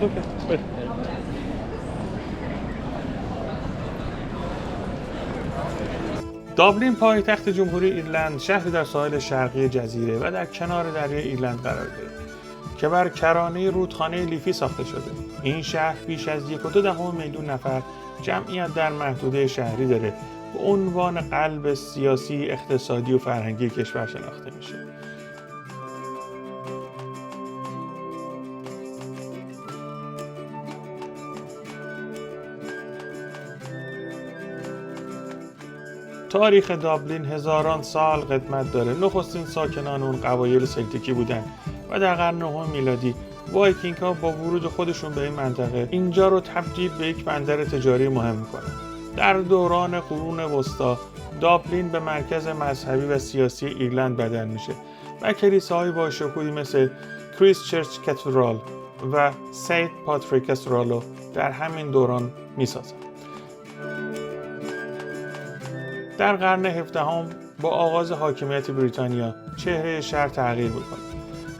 اوکی. دابلین پایتخت جمهوری ایرلند شهری در ساحل شرقی جزیره و در کنار دریای ایرلند قرار دارد که بر کرانه رودخانه لیفی ساخته شده. این شهر بیش از 1.2 میلیون نفر جمعیت در محدوده شهری داره، به عنوان قلب سیاسی، اقتصادی و فرهنگی کشور شناخته میشه. تاریخ دابلین هزاران سال قدمت داره. نخستین ساکنان اون قبایل سلتیکی بودن و در قرن 9 میلادی وایکینگ ها با ورود خودشون به این منطقه اینجا رو تبدیل به یک بندر تجاری مهم میکنن. در دوران قرون وسطا دابلین به مرکز مذهبی و سیاسی ایرلند بدل میشه و کلیساهای با شکوهی مثل کریست چرچ کاتدرال و سنت پاتریک کاتدرال در همین دوران میسازن. در قرن 17 با آغاز حاکمیت بریتانیا چهره شهر تغییر میکنه.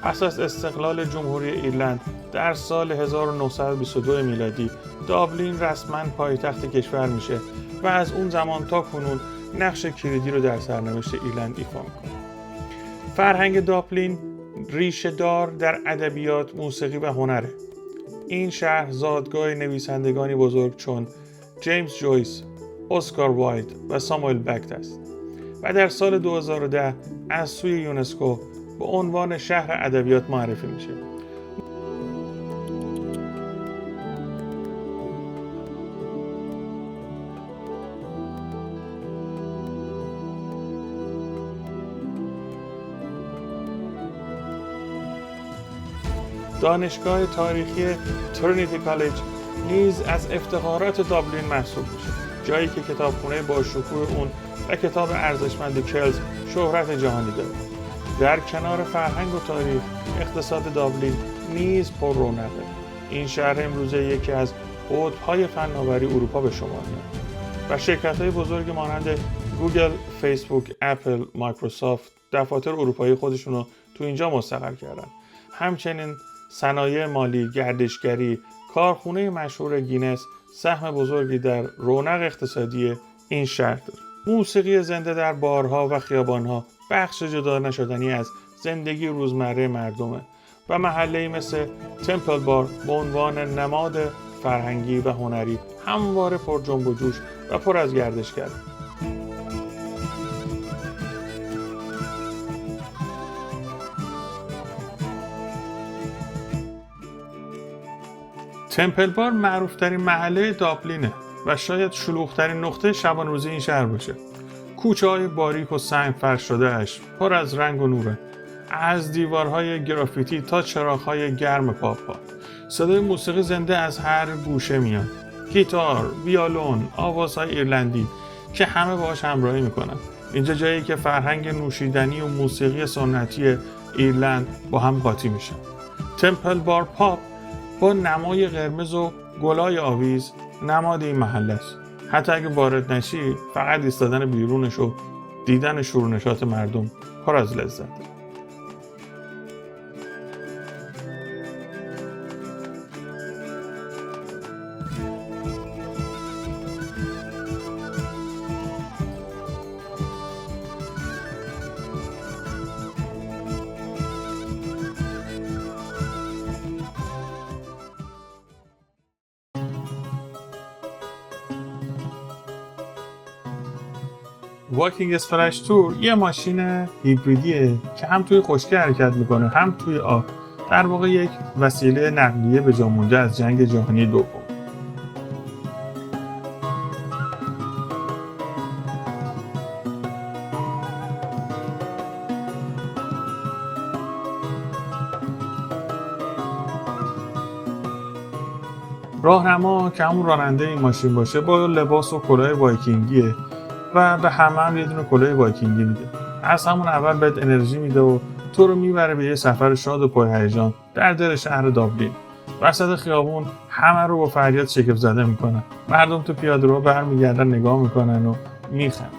پس از استقلال جمهوری ایرلند در سال 1922 میلادی دابلین رسما پایتخت کشور میشه و از اون زمان تا کنون نقش کلیدی رو در سرنوشت ایرلند ایفا میکنه. فرهنگ دابلین ریشه دار در ادبیات، موسیقی و هنره. این شهر زادگاه نویسندگانی بزرگ چون جیمز جویس، اسکار وایلد و ساموئل بکت است و در سال 2010 از سوی یونسکو به عنوان شهر ادبیات معرفی میشه. دانشگاه تاریخی ترینیتی کالج نیز از افتخارات دابلین محسوب میشه، جایی که کتابخانه با شکوه اون و کتاب ارزشمند چلز شهرت جهانی داره. در کنار فرهنگ و تاریخ، اقتصاد دابلین نیز پر رونقه. این شهر امروزه یکی از قطب‌های فناوری اروپا به شمار میاد و شرکت‌های بزرگی مانند گوگل، فیسبوک، اپل، مایکروسافت دفاتر اروپایی خودشون رو تو اینجا مستقر کردن. همچنین صنایع مالی، گردشگری، کارخونه مشهور گینس سهم بزرگی در رونق اقتصادی این شهر داره. موسیقی زنده در بارها و خیابانها بخش جدا نشدنی از زندگی روزمره مردمه و محله‌ای مثل تمپل بار به عنوان نماد فرهنگی و هنری همواره پر جنب و جوش و پر از گردشگره. تمپل بار معروفترین محله دابلینه و شاید شلوغ‌ترین نقطه شبانه‌روزی این شهر باشه. کوچه‌های باریک و سنگ فرش شده‌اش پر از رنگ و نوره، از دیوارهای گرافیتی تا چراغ‌های گرم پاپا. صدای موسیقی زنده از هر گوشه میاد. گیتار، ویولون، آوازهای ایرلندی که همه باهاش همراهی میکنن. اینجا جایی که فرهنگ نوشیدنی و موسیقی سنتی ایرلند با هم قاطی میشن. تمپل بار پاپ با نمای قرمز و گلای آویز نماد این محله است. حتی اگه وارد نشی، فقط ایستادن بیرونش و دیدن شورنشات مردم پر از لذت داره. واکینگ اسپلش تور یه ماشین هیبریدیه که هم توی خشکی حرکت میکنه هم توی آب. در واقع یک وسیله نقلیه به جا مونده از جنگ جهانی دوم. راهنما که همون راننده این ماشین باشه با لباس و کلاه وایکینگیه و به همه یه دونه کلاه وایکینگی میده. از همون اول بهت انرژی میده و تو رو میبره به یه سفر شاد و پرهیجان در دل شهر دابلین. وسط خیابون همه رو با فریاد شگفت زده میکنن. مردم تو پیاده‌رو برمیگردن نگاه میکنن و میخندن.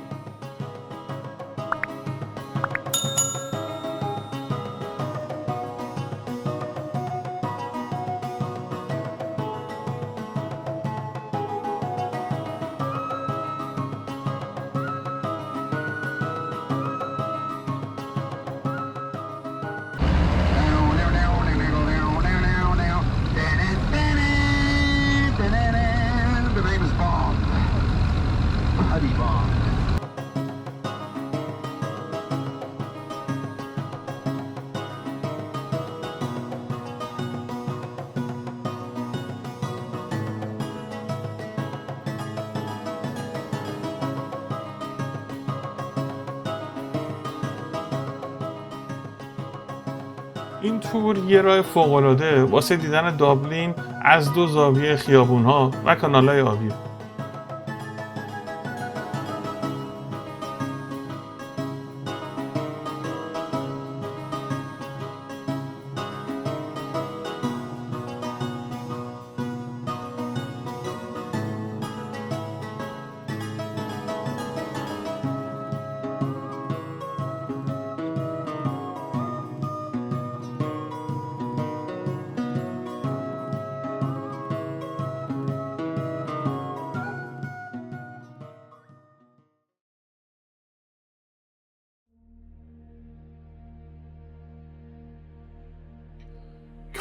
این تور یه راه فوق‌العاده واسه دیدن دابلین از دو زاویه خیابون‌ها و کانال‌های آبی.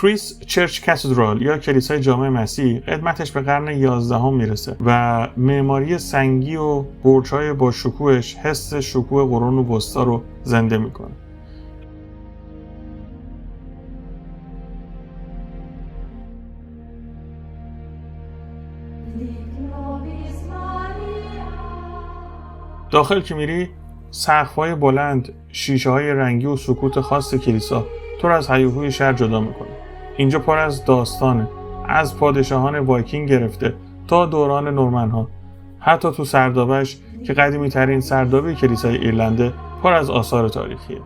کریس چرچ کاتدرال یا کلیسای جامع مسیح قدمتش به قرن 11 میرسه و معماری سنگی و برج‌های با شکوهش حس شکوه قرون وسطا رو زنده میکنه. داخل که میری سقف‌های بلند، شیشه‌های رنگی و سکوت خاص کلیسا تو رو از هیاهوی شهر جدا میکنه. اینجا پر از داستانه، از پادشاهان وایکینگ گرفته تا دوران نورمن‌ها. حتی تو سردابش که قدیمی ترین سردابه کلیسای ایرلنده پر از آثار تاریخیه.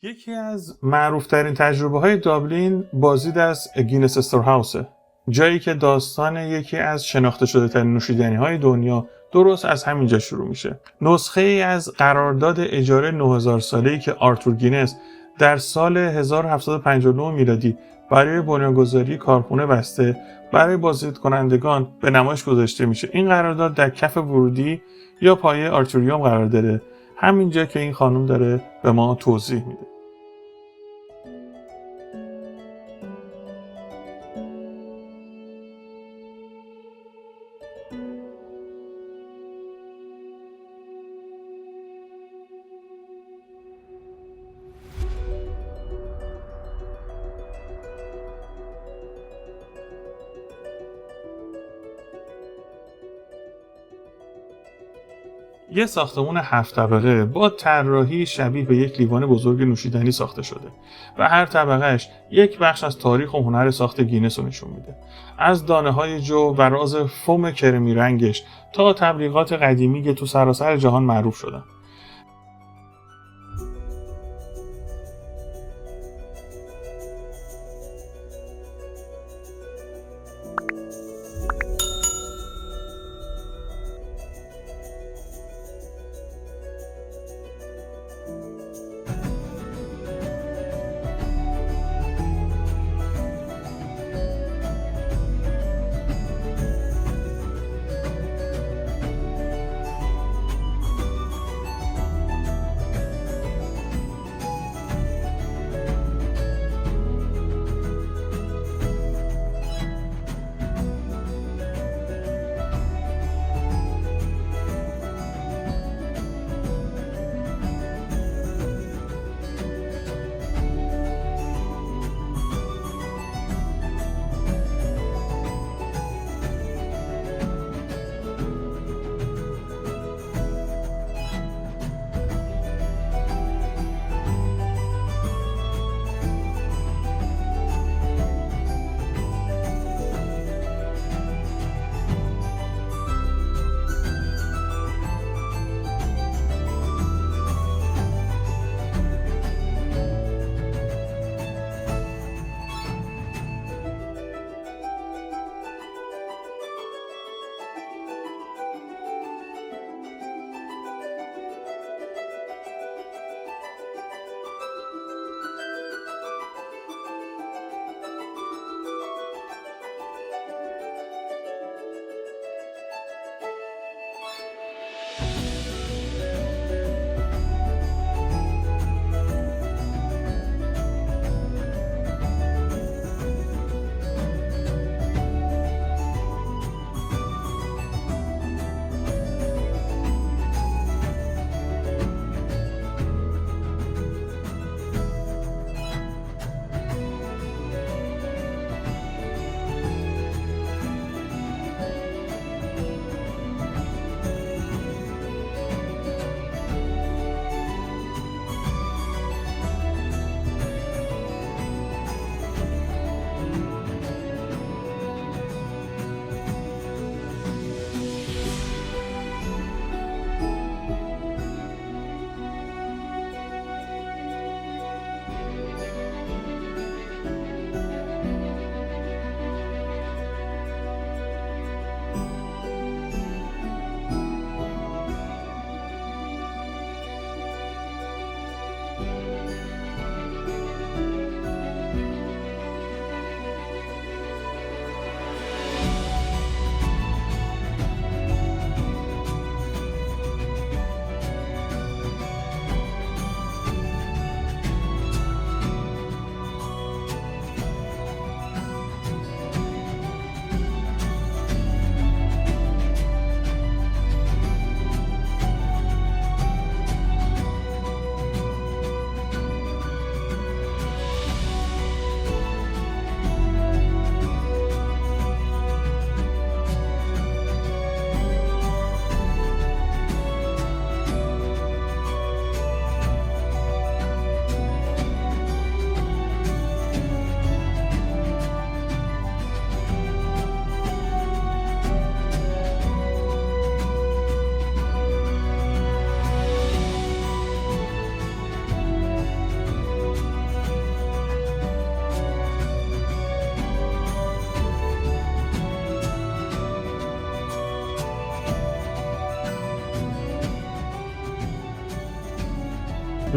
یکی از معروفترین تجربه‌های دابلین بازدید از گینس استورهاوسه، جایی که داستان یکی از شناخته شده ترین نوشیدنی‌های دنیا درست از همینجا شروع میشه. نسخه ای از قرارداد اجاره 9000 ساله‌ای که آرتور گینس در سال 1759 میلادی برای بنیانگذاری کارخونه بسته برای بازدید کنندگان به نمایش گذاشته میشه. این قرارداد در کف ورودی یا پایه آرتوریوم قرار داره، همینجا که این خانم داره به ما توضیح میده. یه ساختمان 7 طبقه با طراحی شبیه به یک لیوان بزرگ نوشیدنی ساخته شده و هر طبقهش یک بخش از تاریخ و هنر ساخت گینس رو نشون میده. از دانه‌های جو و راز فوم کرمی رنگش تا تبلیغات قدیمی که تو سراسر جهان معروف شدن.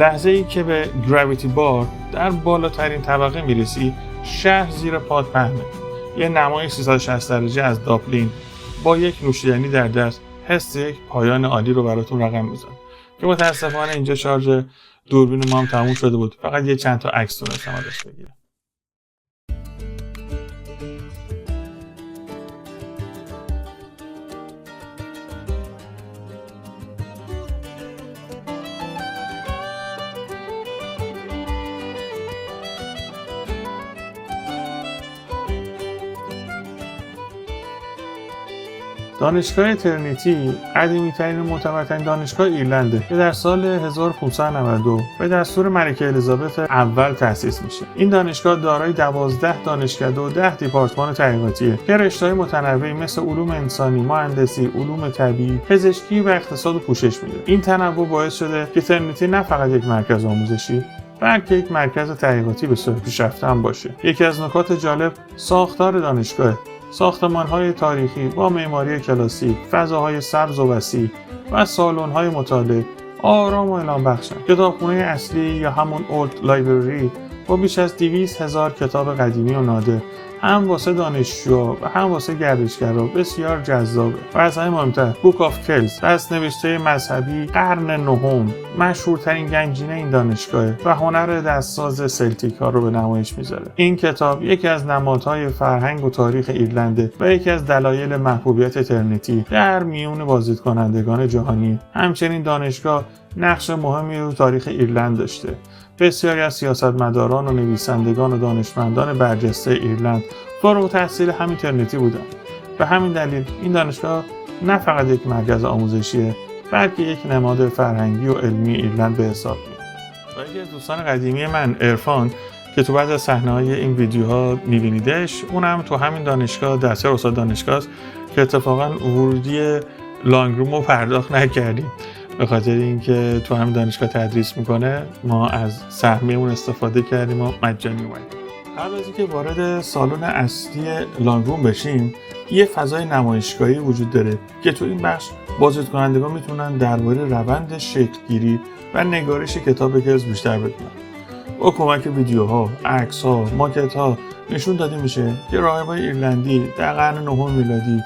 لحظه‌ای که به گراویتی بار در بالاترین طبقه میرسی، شهر زیر پات پهنه. یه نمای 360 درجه از دابلین با یک نوشیدنی در دست حس یک پایان عالی رو براتون رقم میزنه که متاسفانه اینجا شارژ دوربین ما هم تموم شده بود. فقط یه چند تا عکس تونستم ازش بگیرم. دانشگاه ترنیتی قدیمی‌ترین و معتبرترین دانشگاه ایرلنده که در سال 1592 به دستور ملکه الیزابت اول تأسیس میشه. این دانشگاه دارای 12 دانشکده و 10 دیپارتمان تحقیقاتیه که رشته‌های متنوعی مثل علوم انسانی، مهندسی، علوم طبیعی، پزشکی و اقتصاد پوشش میده. این تنوع باعث شده که ترنیتی نه فقط یک مرکز آموزشی بلکه یک مرکز تحقیقاتی بسیار پیشرفته هم باشه. یکی از نکات جالب ساختار دانشگاه، ساختمان‌های تاریخی با معماری کلاسیک، فضاهای سبز و وسیع و سالن‌های مطالعه آرام و الهام بخشند. کتابخانه اصلی یا همون اولد لایبرری با بیش از 200,000 کتاب قدیمی و نادر هم واسه دانشجوها و هم واسه گردشگرا بسیار جذابه. و از همه مهمتر بوک آف کلز، دست‌نوشته مذهبی قرن نهم، مشهورترین گنجینه این دانشگاه و هنر دستساز سلتیک ها رو به نمایش میذاره. این کتاب یکی از نمادهای فرهنگ و تاریخ ایرلنده و یکی از دلایل محبوبیت ترنیتی در میون بازدیدکنندگان جهانی. همچنین دانشگاه نقش مهمی رو تاریخ ایرلند داشته. بسیاری از سیاستمداران و نویسندگان و دانشمندان برجسته ایرلند فارغ التحصیل همین ترنیتی بودند. به همین دلیل این دانشگاه نه فقط یک مرکز آموزشیه بلکه یک نماد فرهنگی و علمی ایرلند به حساب میاد. و یکی از دوستان قدیمی من، عرفان، که تو بعضی از صحنه‌های این ویدیوها می‌بینیدش، اونم تو همین دانشگاه دستیار استاد دانشگاه است که اتفاقا ورودی لانگ روم رو پرداخت نکردیم. به خاطر اینکه تو همین دانشگاه تدریس میکنه ما از سهمیمون استفاده کردیم و مجانی اومدیم. قبل از اینکه وارد سالن اصلی لانگ روم بشیم، یه فضای نمایشگاهی وجود داره که تو این بخش بازدیدکنندگان میتونن درباره روند شکلگیری و نگارش کتاب کلز بیشتر بدونن. با کمک ویدیوها، عکس‌ها، ماکت‌ها نشون داده میشه که راهبای ایرلندی در قرن 9 میلادی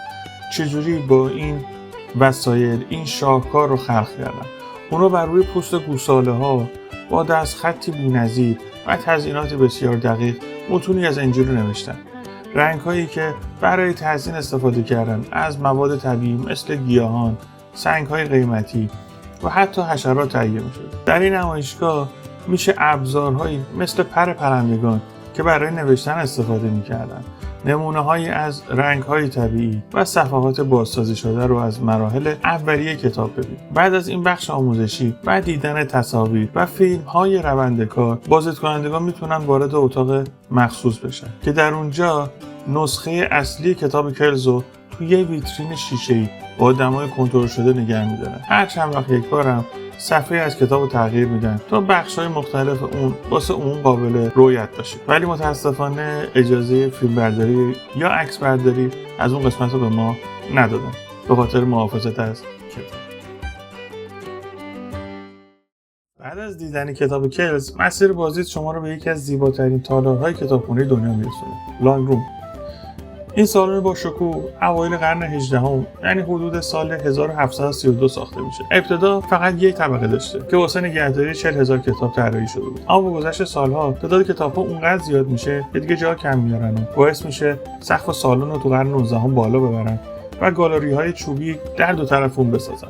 چجوری با این وسایل این شاهکار رو خلق کردن. اونا بر روی پوست گوساله‌ها با دستخطی بی‌نظیر و تزیینات بسیار دقیق متونی از انجیل رو نوشتن. رنگ‌هایی که برای تزیین استفاده کردن از مواد طبیعی مثل گیاهان، سنگ‌های قیمتی و حتی حشرات تهیه می‌شد. در این نمایشگاه میشه ابزارهایی مثل پر پرندگان که برای نوشتن استفاده می‌کردن، نمونه‌هایی از رنگ‌های طبیعی و صفحات بازسازی شده رو از مراحل اولیه کتاب ببینید. بعد از این بخش آموزشی و دیدن تصاویر و فیلم‌های روندکار، بازدیدکنندگان میتونن وارد اتاق مخصوص بشن که در اونجا نسخه اصلی کتاب کلز رو توی یه ویترین شیشه‌ای با دمای کنترل شده نگه می‌دارن. هر چند وقت یک بارم صفحه از کتاب رو تغییر میدن تا بخش‌های مختلف اون واسه اون قابل رؤیت باشه. ولی متاسفانه اجازه فیلم برداری یا عکس برداری از اون قسمت رو به ما ندادن به خاطر محافظت از کتاب. بعد از دیدن کتاب کلز، مسیر بازدید شما رو به یکی از زیباترین تالارهای کتابخانه دنیا میرسونه، لانگ روم. این سالن با شکوه اوایل قرن 18 یعنی حدود سال 1732 ساخته میشه. ابتدا فقط یک طبقه داشته که واسه نگهداری 40,000 کتاب طراحی شده بود. اما با گذشت سالها تعداد کتاب‌ها اونقدر زیاد میشه که دیگه جا کم میارن و باعث میشه سقف سالن رو تو قرن 19 بالا ببرن و گالری‌های چوبی در دو طرف اون بسازن.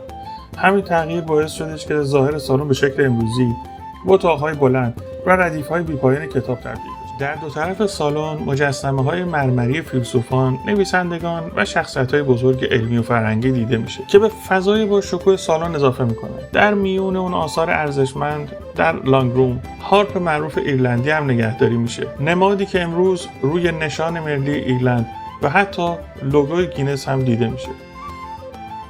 همین تغییر باعث شدش که ظاهر سالن به شکل امروزی با اتاق‌های بلند و ردیف‌های بی‌پایان کتاب تبدیل بشه. در دو طرف سالن مجسمه‌های مرمری فیلسوفان، نویسندگان و شخصیت‌های بزرگ علمی و فرهنگی دیده میشه که به فضای با شکوه سالن اضافه میکنه. در میون اون آثار ارزشمند در لانگ روم، هارپ معروف ایرلندی هم نگهداری میشه. نمادی که امروز روی نشان ملی ایرلند و حتی لوگوی گینس هم دیده میشه.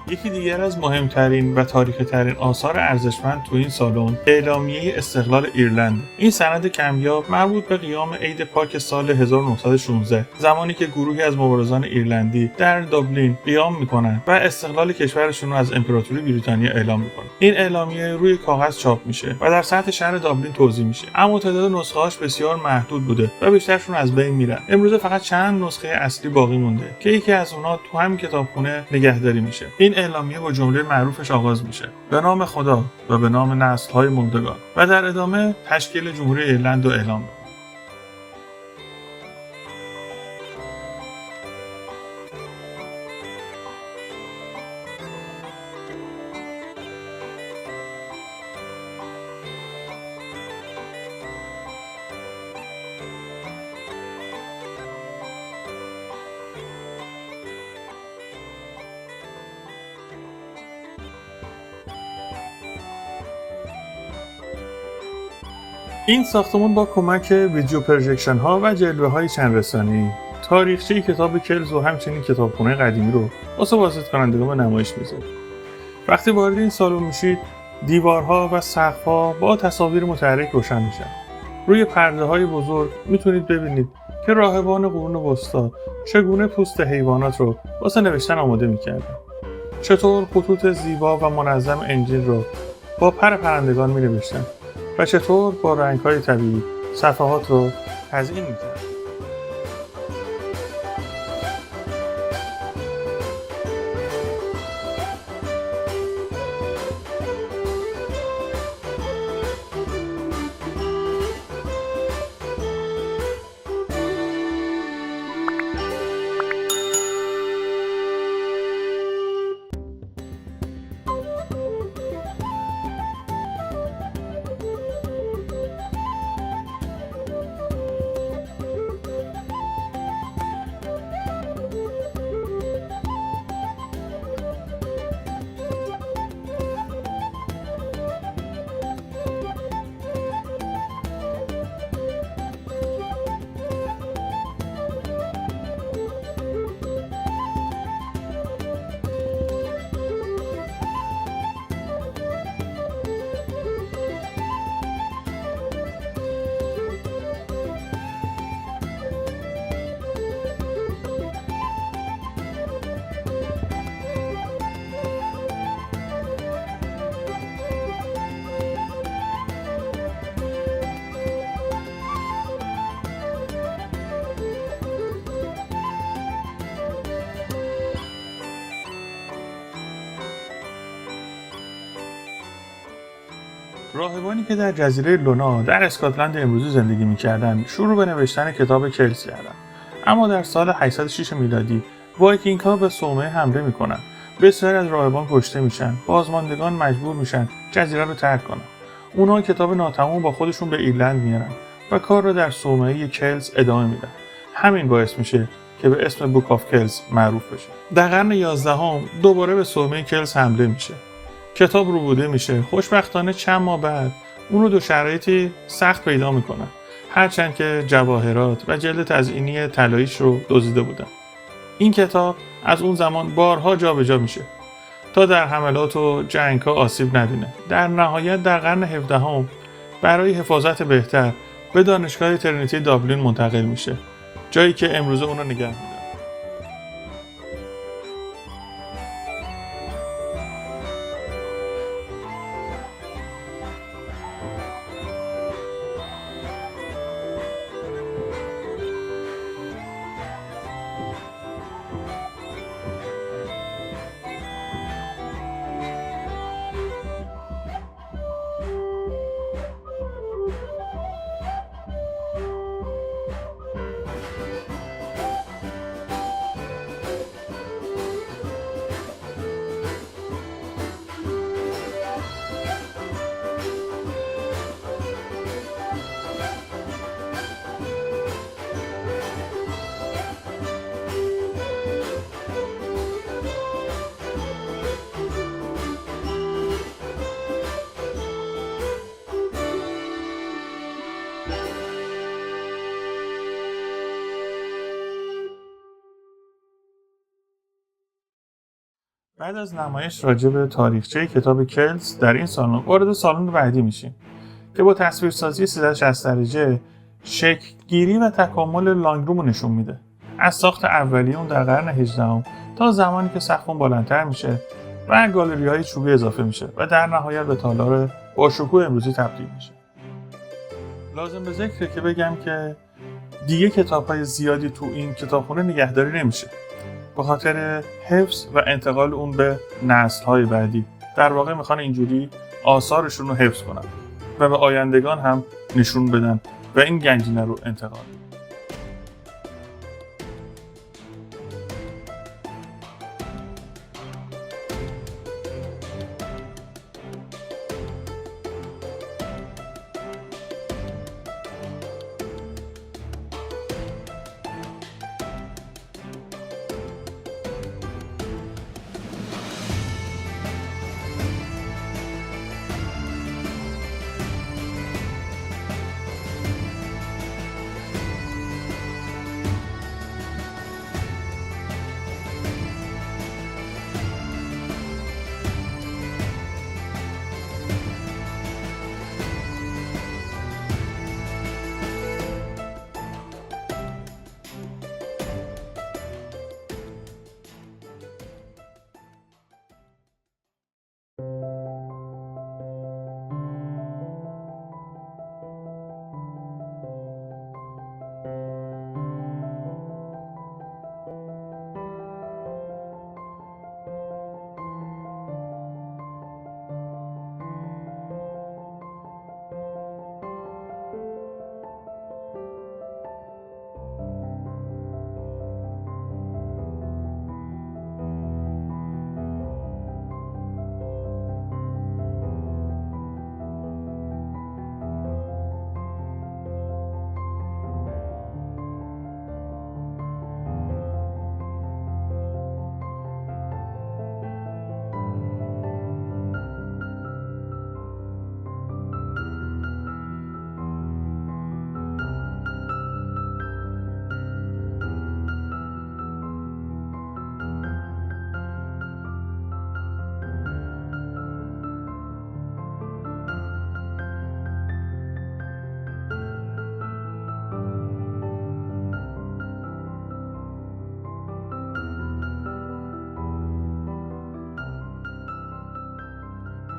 یکی دیگر از مهمترین و تاریخی‌ترین آثار ارزشمند تو این سالن اعلامیه استقلال ایرلند. این سند کمیاب مربوط به قیام عید پاک سال 1916 زمانی که گروهی از مبارزان ایرلندی در دابلین قیام میکنند و استقلال کشورشون رو از امپراتوری بریتانیا اعلام میکنن. این اعلامیه روی کاغذ چاپ میشه و در سطح شهر دابلین توزیع میشه، اما تعداد نسخه‌هاش بسیار محدود بوده و بیشترشون از بین میرن. امروزه فقط چند نسخه اصلی باقی مونده که یکی از اونها تو همین کتابخونه نگهداری میشه. این اعلامیه با جمله معروفش آغاز میشه: به نام خدا و به نام نسل‌های مردگان، و در ادامه تشکیل جمهوری ایرلند رو اعلام میکنه. این ساختمان با کمک ویدیو پروژکشن ها و جلوه های چند رسانه‌ای تاریخچه کتاب کلز و همچنین کتابخونه قدیمی رو واسه بازدید کنندگان به نمایش میذاره. وقتی وارد این سالن میشید، دیوارها و سقف‌ها با تصاویر متحرک روشن میشن. روی پرده‌های بزرگ میتونید ببینید که راهبان قرون وسطا چگونه پوست حیوانات رو واسه نوشتن آماده میکردن. چطور خطوط زیبا و منظم انجیل رو با پرندگان مینوشتن و چطور با رنگ‌های طبیعی صفحات رو تزیین می‌کرد. راهبانی که در جزیره لونا در اسکاتلند امروزی زندگی می‌کردند، شروع به نوشتن کتاب کلز کردند. اما در سال 806 میلادی وایکینگ‌ها به صومعه حمله می‌کنند. بسیاری از راهبان کشته میشن. بازماندگان مجبور میشن جزیره رو ترک کنن. اونها کتاب ناتمام با خودشون به ایرلند میارن و کار رو در صومعه کلز ادامه میدن. همین باعث میشه که به اسم بوک آف کلز معروف بشه. در قرن 11 دوباره به صومعه کلز حمله میشه. کتاب ربوده میشه. خوشبختانه چند ماه بعد اون رو دو شرایطی سخت پیدا میکنن، هرچند که جواهرات و جلد تزئینی طلاییش رو دزدیده بودن. این کتاب از اون زمان بارها جابجا میشه تا در حملات و جنگ‌ها آسیب نبینه. در نهایت در قرن 17 برای حفاظت بهتر به دانشگاه ترینیتی دابلین منتقل میشه، جایی که امروزه اون رو نگه می‌داره. بعد از نمایش راجع به تاریخچه کتاب کلز در این سالن وارد سالن بعدی میشیم که با تصویرسازی 360 درجه شکل‌گیری و تکامل لانگروم رو نشون میده. از ساخت اولیه اون در قرن 18 تا زمانی که سقف بلندتر میشه و گالری‌های چوبی اضافه میشه و در نهایت به تالار باشکوه امروزی تبدیل میشه. لازم به ذکره که بگم که دیگه کتاب‌های زیادی تو این کتابخونه نگهداری نمیشه به خاطر حفظ و انتقال اون به نسل‌های بعدی. در واقع میخوان اینجوری آثارشون رو حفظ کنن و به آیندگان هم نشون بدن و این گنجینه رو انتقال.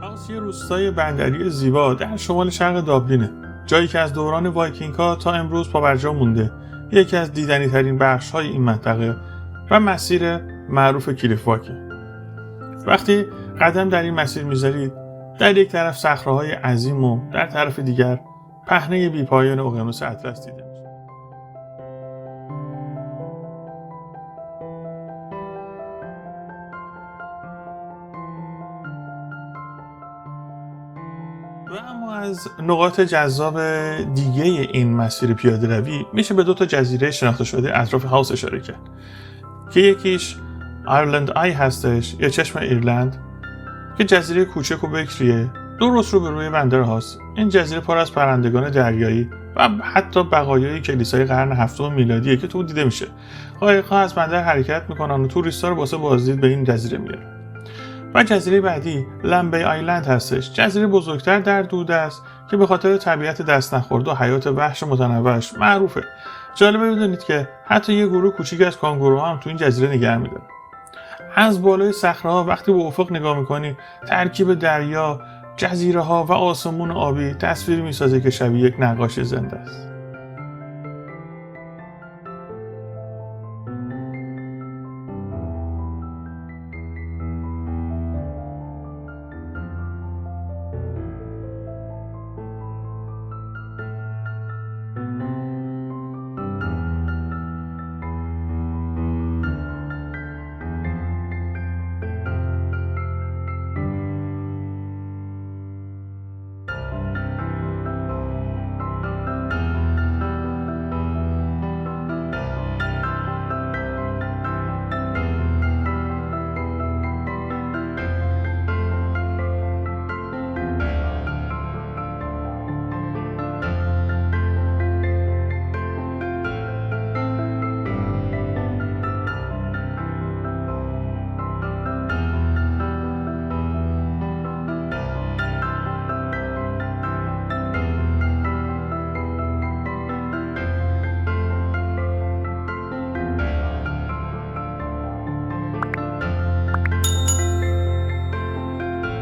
هاوس یه روستای بندری زیبا در شمال شرق دابلینه، جایی که از دوران وایکینگ‌ها تا امروز پابرجا مونده. یکی از دیدنی ترین بخش‌های این منطقه و مسیر معروف کلیف واکه. وقتی قدم در این مسیر می‌ذارید، در یک طرف صخره‌های عظیم و در طرف دیگر پهنه بی‌پایان اقیانوس اطلس دیده میشه. و اما از نقاط جذاب دیگه این مسیر پیاده روی میشه به 2 جزیره شناخته شده اطراف هاوس اشاره کرد که یکیش آیرلند آی هستش یا چشم ایرلند که جزیره کوچک و بکریه درست رو به روی بندر هاست. این جزیره پر از پرندگان دریایی و حتی بقایای کلیسای قرن 7 میلادیه که تو دیده میشه. قایق‌ها از بندر حرکت میکنن و توریست‌ها رو واسه بازدید به این جزیره میارن. و جزیره بعدی لمبی آیلند هستش، جزیره بزرگتر در دوده است که به خاطر طبیعت دست نخورده و حیات وحش متنوعش معروفه. جالبه بدونید که حتی یه گروه کوچیک از کانگوروها هم تو این جزیره نگه میدارن. از بالای صخره‌ها وقتی به افق نگاه میکنی، ترکیب دریا، جزیره‌ها و آسمون آبی تصویر میسازه که شبیه یک نقاشی زنده است.